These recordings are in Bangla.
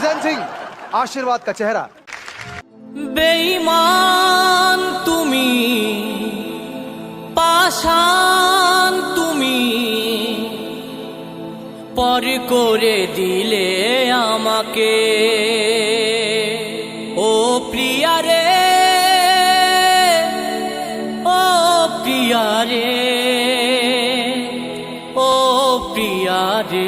प्रेजेंटिंग आशीर्वाद का चेहरा। बेईमान तुमी, पाषाण तुमी, पर करे दिले आमाके ओ प्रिया रे, ओ प्रिया रे, ओ प्रिया रे।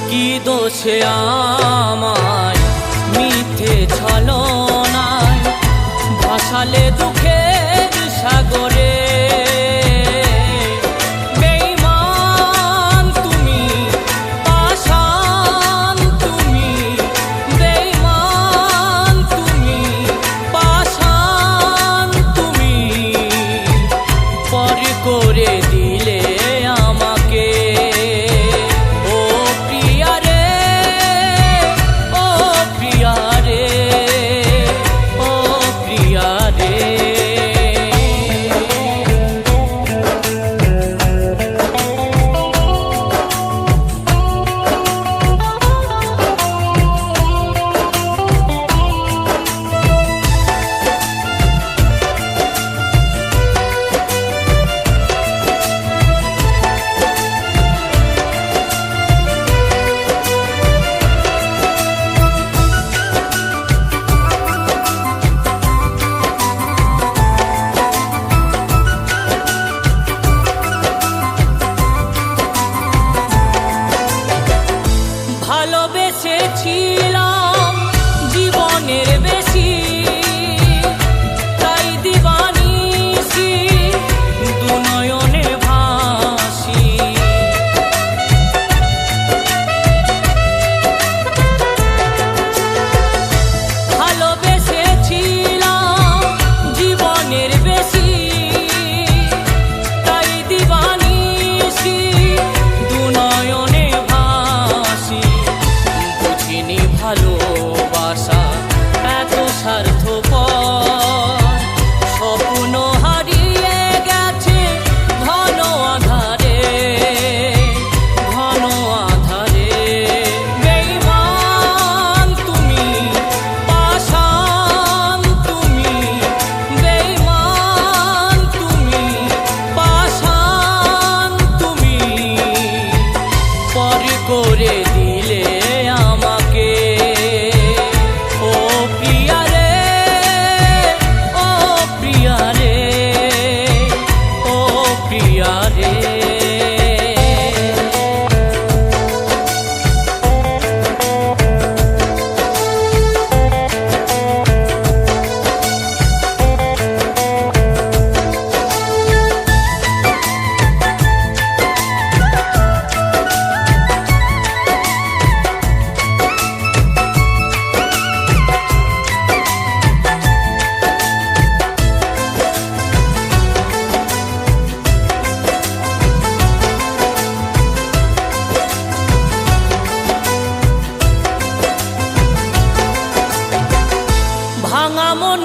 কি দোষে আমায় মিথ্যে ছলনায় ভাসালে দুঃখের সাগরে। বেঈমান তুমি, পাষাণ তুমি, বেঈমান তুমি, পাষাণ তুমি, পর করে দিলে আমাকে ও প্রিয়া রে, ও প্রিয়া রে, ও প্রিয়া রে। ভালোবেসেছিলাম জীবনের বেশি, তাই দিবানিশি দুনয়নে ভাসি। ভালোবেসেছিলাম জীবনের বেশি, তাই দিবানিশি দুনয়নে ভাসি। বুঝিনি ভালোবাসা এত স্বার্থপর, স্বপ্ন হারিয়ে গেছে ঘন আধারে, ঘন আধারে। বেঈমান তুমি, পাষাণ তুমি, বেঈমান তুমি, পাষাণ তুমি, পর করে দিলে আমাকে ও প্রিয়া রে, ও প্রিয়া রে, ও প্রিয়া রে। ভাঙা মন